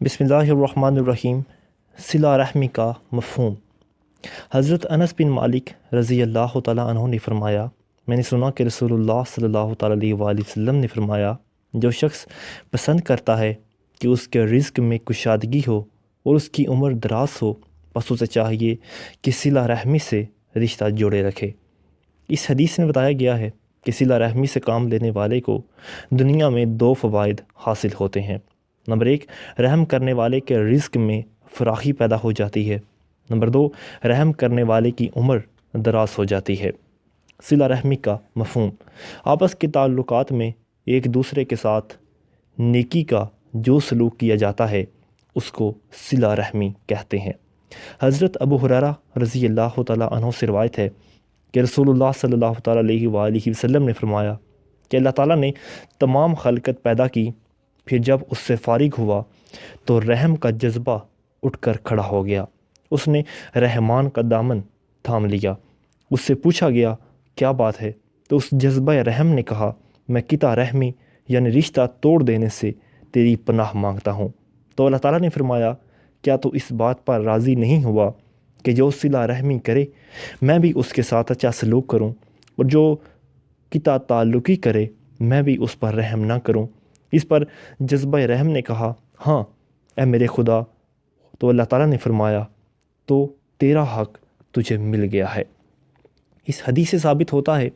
بسم اللہ الرحمن الرحیم۔ صلہ رحمی کا مفہوم۔ حضرت انس بن مالک رضی اللہ تعالیٰ عنہ نے فرمایا، میں نے سنا کہ رسول اللہ صلی اللہ تعالیٰ علیہ وآلہ وسلم نے فرمایا، جو شخص پسند کرتا ہے کہ اس کے رزق میں کشادگی ہو اور اس کی عمر دراز ہو، بس اسے چاہیے کہ صلہ رحمی سے رشتہ جوڑے رکھے۔ اس حدیث میں بتایا گیا ہے کہ صلہ رحمی سے کام لینے والے کو دنیا میں 2 فوائد حاصل ہوتے ہیں۔ نمبر 1، رحم کرنے والے کے رزق میں فراخی پیدا ہو جاتی ہے۔ نمبر 2، رحم کرنے والے کی عمر دراز ہو جاتی ہے۔ صلہ رحمی کا مفہوم۔ آپس کے تعلقات میں ایک دوسرے کے ساتھ نیکی کا جو سلوک کیا جاتا ہے اس کو صلہ رحمی کہتے ہیں۔ حضرت ابو ہریرہ رضی اللہ تعالیٰ عنہ سے روایت ہے کہ رسول اللہ صلی اللہ تعالیٰ علیہ وآلہ وسلم نے فرمایا کہ اللہ تعالیٰ نے تمام خلقت پیدا کی، پھر جب اس سے فارغ ہوا تو رحم کا جذبہ اٹھ کر کھڑا ہو گیا۔ اس نے رحمان کا دامن تھام لیا۔ اس سے پوچھا گیا کیا بات ہے، تو اس جذبہ رحم نے کہا، میں قطع رحمی یعنی رشتہ توڑ دینے سے تیری پناہ مانگتا ہوں۔ تو اللہ تعالیٰ نے فرمایا، کیا تو اس بات پر راضی نہیں ہوا کہ جو صلہ رحمی کرے میں بھی اس کے ساتھ اچھا سلوک کروں، اور جو قطع تعلقی کرے میں بھی اس پر رحم نہ کروں؟ اس پر جذبہ رحم نے کہا، ہاں اے میرے خدا۔ تو اللہ تعالیٰ نے فرمایا، تو تیرا حق تجھے مل گیا ہے۔ اس حدیث سے ثابت ہوتا ہے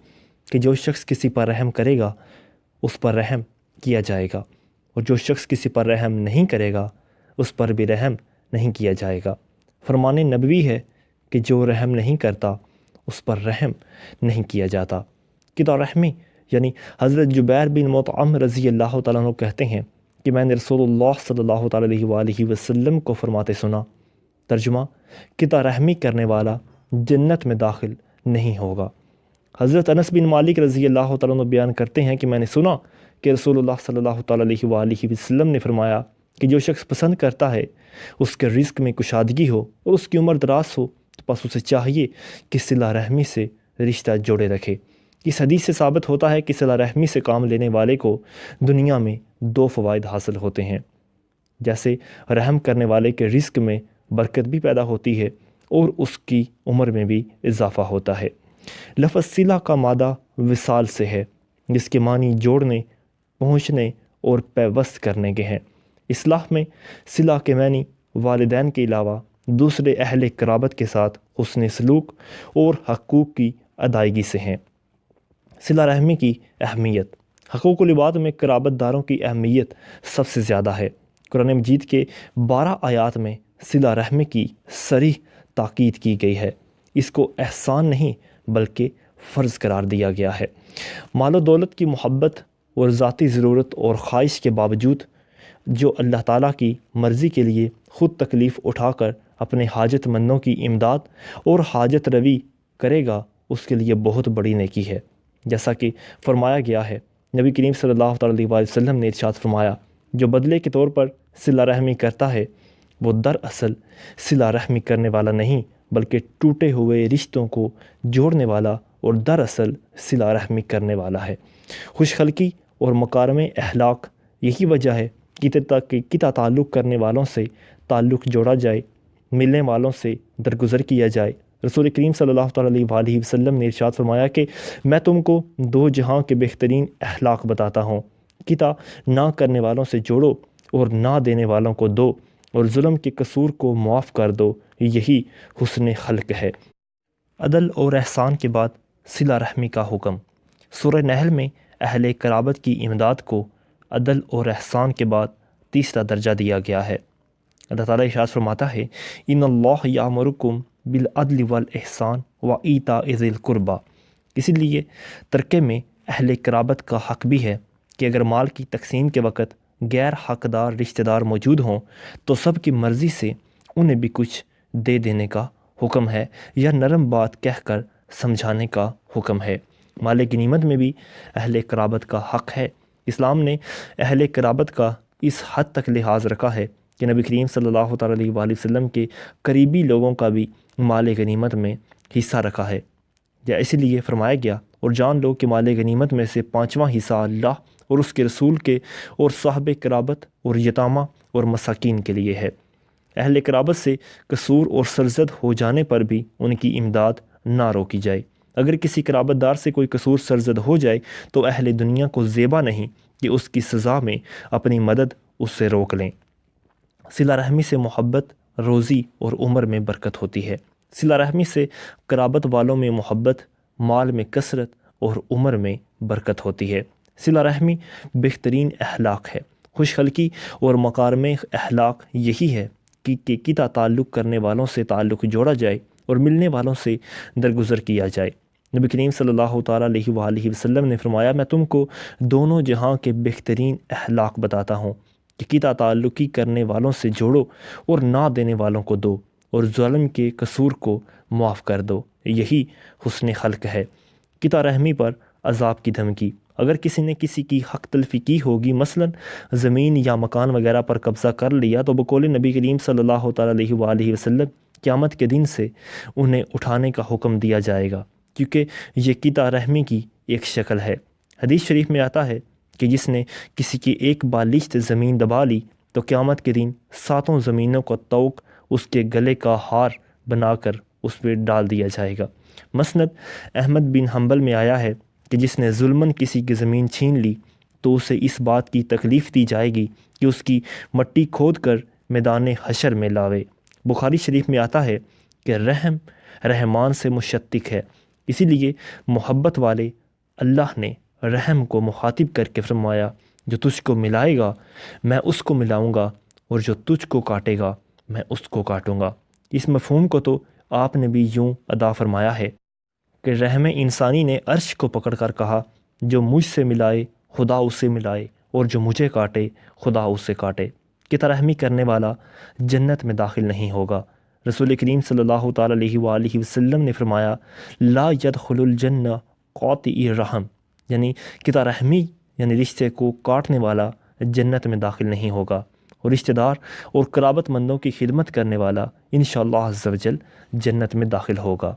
کہ جو شخص کسی پر رحم کرے گا اس پر رحم کیا جائے گا، اور جو شخص کسی پر رحم نہیں کرے گا اس پر بھی رحم نہیں کیا جائے گا۔ فرمان نبوی ہے کہ جو رحم نہیں کرتا اس پر رحم نہیں کیا جاتا۔ قطع رحمی یعنی حضرت جبیر بن مطعم رضی اللہ تعالیٰ عنہ کہتے ہیں کہ میں نے رسول اللہ صلی اللہ تعالیٰ علیہ وآلہ وسلم کو فرماتے سنا، ترجمہ، قطع رحمی کرنے والا جنت میں داخل نہیں ہوگا۔ حضرت انس بن مالک رضی اللہ تعالیٰ عنہ بیان کرتے ہیں کہ میں نے سنا کہ رسول اللہ صلی اللہ تعالیٰ علیہ وآلہ وسلم نے فرمایا کہ جو شخص پسند کرتا ہے اس کے رزق میں کشادگی ہو اور اس کی عمر دراز ہو، تو بس اسے چاہیے کہ صلہ رحمی سے رشتہ جوڑے رکھے۔ اس حدیث سے ثابت ہوتا ہے کہ صلہ رحمی سے کام لینے والے کو دنیا میں 2 فوائد حاصل ہوتے ہیں، جیسے رحم کرنے والے کے رزق میں برکت بھی پیدا ہوتی ہے اور اس کی عمر میں بھی اضافہ ہوتا ہے۔ لفظ صلہ کا مادہ وصال سے ہے، جس کے معنی جوڑنے، پہنچنے اور پیوست کرنے کے ہیں۔ اصطلاح میں صلہ کے معنی والدین کے علاوہ دوسرے اہل قرابت کے ساتھ حسن سلوک اور حقوق کی ادائیگی سے ہیں۔ صلہ رحمی کی اہمیت۔ حقوق العباد میں قرابت داروں کی اہمیت سب سے زیادہ ہے۔ قرآن مجید کے 12 آیات میں صلہ رحمی کی صریح تاکید کی گئی ہے۔ اس کو احسان نہیں بلکہ فرض قرار دیا گیا ہے۔ مال و دولت کی محبت اور ذاتی ضرورت اور خواہش کے باوجود جو اللہ تعالیٰ کی مرضی کے لیے خود تکلیف اٹھا کر اپنے حاجت مندوں کی امداد اور حاجت روی کرے گا، اس کے لیے بہت بڑی نیکی ہے۔ جیسا کہ فرمایا گیا ہے، نبی کریم صلی اللہ علیہ وآلہ وسلم نے ارشاد فرمایا، جو بدلے کے طور پر صلہ رحمی کرتا ہے وہ دراصل صلہ رحمی کرنے والا نہیں بلکہ ٹوٹے ہوئے رشتوں کو جوڑنے والا اور دراصل صلہ رحمی کرنے والا ہے۔ خوش خلقی اور مکارم اخلاق یہی وجہ ہے کہ قطع تعلق کرنے والوں سے تعلق جوڑا جائے، ملنے والوں سے درگزر کیا جائے۔ رسول کریم صلی اللہ تعالیٰ علیہ وآلہ وسلم نے ارشاد فرمایا کہ میں تم کو 2 جہاں کے بہترین اخلاق بتاتا ہوں، قطع نہ کرنے والوں سے جوڑو اور نہ دینے والوں کو دو، اور ظلم کے قصور کو معاف کر دو، یہی حسن خلق ہے۔ عدل اور احسان کے بعد صلہ رحمی کا حکم۔ سورہ نحل میں اہل قرابت کی امداد کو عدل اور احسان کے بعد تیسرا درجہ دیا گیا ہے۔ اللہ تعالیٰ ارشاد فرماتا ہے، ان اللہ یامرکم بالعدل والاحسان وایتاء ذی القربی۔ اسی لیے ترکے میں اہل قرابت کا حق بھی ہے کہ اگر مال کی تقسیم کے وقت غیر حقدار رشتہ دار موجود ہوں تو سب کی مرضی سے انہیں بھی کچھ دے دینے کا حکم ہے یا نرم بات کہہ کر سمجھانے کا حکم ہے۔ مال غنیمت میں بھی اہل قرابت کا حق ہے۔ اسلام نے اہل قرابت کا اس حد تک لحاظ رکھا ہے کہ نبی کریم صلی اللہ تعالیٰ علیہ وآلہ وسلم کے قریبی لوگوں کا بھی مال غنیمت میں حصہ رکھا ہے۔ یا اسی لیے فرمایا گیا، اور جان لو کہ مال غنیمت میں سے 5واں حصہ اللہ اور اس کے رسول کے اور صاحب قرابت اور یتامہ اور مساکین کے لیے ہے۔ اہل قرابت سے قصور اور سرزد ہو جانے پر بھی ان کی امداد نہ روکی جائے۔ اگر کسی قرابت دار سے کوئی قصور سرزد ہو جائے تو اہل دنیا کو زیبا نہیں کہ اس کی سزا میں اپنی مدد اس سے روک لیں۔ صلہ رحمی سے محبت، روزی اور عمر میں برکت ہوتی ہے۔ صلہ رحمی سے قرابت والوں میں محبت، مال میں کثرت اور عمر میں برکت ہوتی ہے۔ صلہ رحمی بہترین اخلاق ہے۔ خوش خلقی اور مکارم اخلاق یہی ہے کہ قطع تعلق کرنے والوں سے تعلق جوڑا جائے اور ملنے والوں سے درگزر کیا جائے۔ نبی کریم صلی اللہ تعالیٰ علیہ وآلہ وسلم نے فرمایا، میں تم کو دونوں جہاں کے بہترین اخلاق بتاتا ہوں کہ قطع تعلقی کرنے والوں سے جوڑو اور نہ دینے والوں کو دو اور ظلم کے قصور کو معاف کر دو، یہی حسن خلق ہے۔ قطع رحمی پر عذاب کی دھمکی۔ اگر کسی نے کسی کی حق تلفی کی ہوگی، مثلا زمین یا مکان وغیرہ پر قبضہ کر لیا، تو بقول نبی کریم صلی اللہ تعالیٰ علیہ وآلہ وسلم قیامت کے دن سے انہیں اٹھانے کا حکم دیا جائے گا، کیونکہ یہ قطع رحمی کی ایک شکل ہے۔ حدیث شریف میں آتا ہے کہ جس نے کسی کی ایک بالشت زمین دبا لی تو قیامت کے دن 7 زمینوں کا طوق اس کے گلے کا ہار بنا کر اس پہ ڈال دیا جائے گا۔ مسند احمد بن حنبل میں آیا ہے کہ جس نے ظلماً کسی کی زمین چھین لی تو اسے اس بات کی تکلیف دی جائے گی کہ اس کی مٹی کھود کر میدان حشر میں لاوے۔ بخاری شریف میں آتا ہے کہ رحم رحمان سے مشتق ہے، اسی لیے محبت والے اللہ نے رحم کو مخاطب کر کے فرمایا، جو تجھ کو ملائے گا میں اس کو ملاؤں گا اور جو تجھ کو کاٹے گا میں اس کو کاٹوں گا۔ اس مفہوم کو تو آپ نے بھی یوں ادا فرمایا ہے کہ رحم انسانی نے عرش کو پکڑ کر کہا، جو مجھ سے ملائے خدا اسے ملائے اور جو مجھے کاٹے خدا اسے کاٹے۔ قطع رحمی کرنے والا جنت میں داخل نہیں ہوگا۔ رسول کریم صلی اللہ تعالیٰ علیہ وآلہ وسلم نے فرمایا، لا يدخل الجنہ قاطع الرحم، یعنی قطع رحمی یعنی رشتے کو کاٹنے والا جنت میں داخل نہیں ہوگا، اور رشتہ دار اور قرابت مندوں کی خدمت کرنے والا انشاءاللہ عز و جل جنت میں داخل ہوگا۔